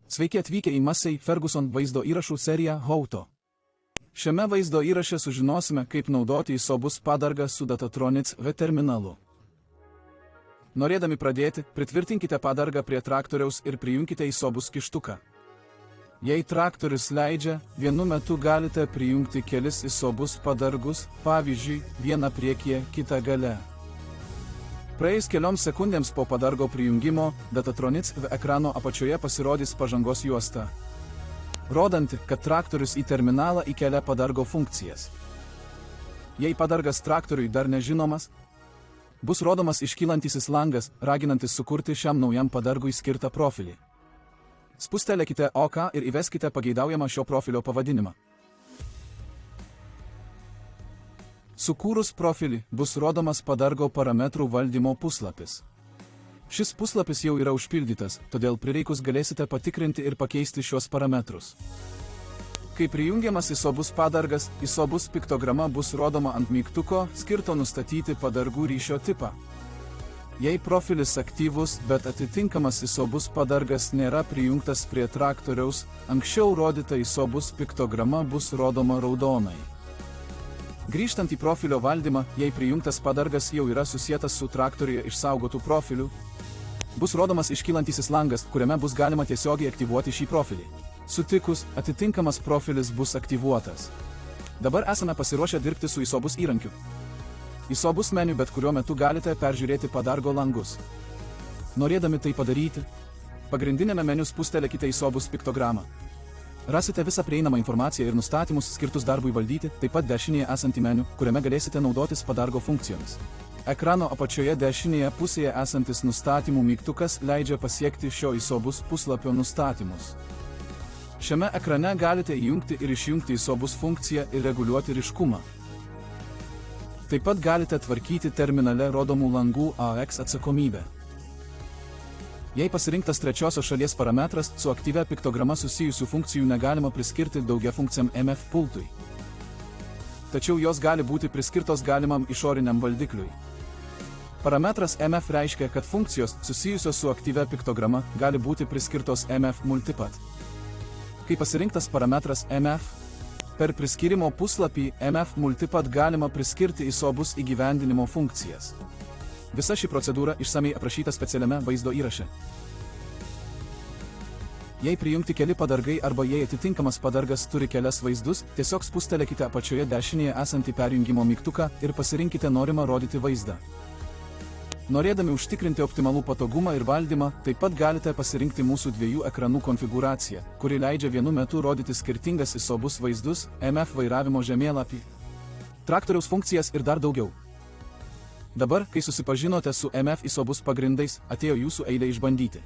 Sveiki atvykę į Massey Ferguson vaizdo įrašų seriją How-To. Šiame vaizdo įraše sužinosime, kaip naudoti ISOBUS padargą su Datatronics V terminalu. Norėdami pradėti, pritvirtinkite padargą prie traktoriaus ir prijunkite ISOBUS kištuką. Jei traktorius leidžia, vienu metu galite prijungti kelis ISOBUS padargus, pavyzdžiui, vieną priekyje, kitą gale. Praėjus kelioms sekundėms po padargo prijungimo, Datatronics V ekrano apačioje pasirodys pažangos juosta, rodanti, kad traktorius į terminalą įkelia padargo funkcijas. Jei padargas traktoriui dar nežinomas, bus rodomas iškylantysis langas, raginantis sukurti šiam naujam padargui skirtą profilį. Spustelėkite OK ir įveskite pageidaujamą šio profilio pavadinimą. Sukūrus profilį, bus rodomas padargo parametrų valdymo puslapis. Šis puslapis jau yra užpildytas, todėl prireikus galėsite patikrinti ir pakeisti šios parametrus. Kai prijungiamas ISOBUS padargas, ISOBUS piktograma bus rodoma ant mygtuko, skirto nustatyti padargų ryšio tipą. Jei profilis aktyvus, bet atitinkamas ISOBUS padargas nėra prijungtas prie traktoriaus, anksčiau rodyta ISOBUS piktograma bus rodoma raudonai. Grįžtant į profilio valdymą, jei prijungtas padargas jau yra susietas su traktoriuje išsaugotų profilių, bus rodomas iškylantysis langas, kuriame bus galima tiesiogiai aktyvuoti šį profilį. Sutikus, atitinkamas profilis bus aktyvuotas. Dabar esame pasiruošę dirbti su ISOBUS įrankiu. ISOBUS meniu bet kuriuo metu galite peržiūrėti padargo langus. Norėdami tai padaryti, pagrindinėme meniu spustelėkite ISOBUS piktogramą. Rasite visą prieinamą informaciją ir nustatymus skirtus darbui valdyti, taip pat dešinėje esantį meniu, kuriame galėsite naudotis padargo funkcijomis. Ekrano apačioje dešinėje pusėje esantis nustatymų mygtukas leidžia pasiekti šio ISOBUS puslapio nustatymus. Šiame ekrane galite įjungti ir išjungti ISOBUS funkciją ir reguliuoti ryškumą. Taip pat galite tvarkyti terminale rodomų langų AX atsakomybę. Jei pasirinktas trečiosios šalies parametras, su aktyvia piktograma susijusių funkcijų negalima priskirti daugiafunkciam MF pultui. Tačiau jos gali būti priskirtos galimam išoriniam valdikliui. Parametras MF reiškia, kad funkcijos susijusios su aktyvia piktograma gali būti priskirtos MF multipat. Kai pasirinktas parametras MF, per priskirimo puslapį MF multipat galima priskirti ISOBUS įgyvendinimo funkcijas. Visa ši procedūra išsamiai aprašyta specialiame vaizdo įraše. Jei prijungti keli padargai arba jei atitinkamas padargas turi kelias vaizdus, tiesiog spustelėkite apačioje dešinėje esantį perjungimo mygtuką ir pasirinkite norimą rodyti vaizdą. Norėdami užtikrinti optimalų patogumą ir valdymą, taip pat galite pasirinkti mūsų dviejų ekranų konfigūraciją, kuri leidžia vienu metu rodyti skirtingas ISOBUS vaizdus, MF vairavimo žemėlapį, traktoriaus funkcijas ir dar daugiau. Dabar, kai susipažinote su MF ISOBUS pagrindais, atėjo jūsų eilė išbandyti.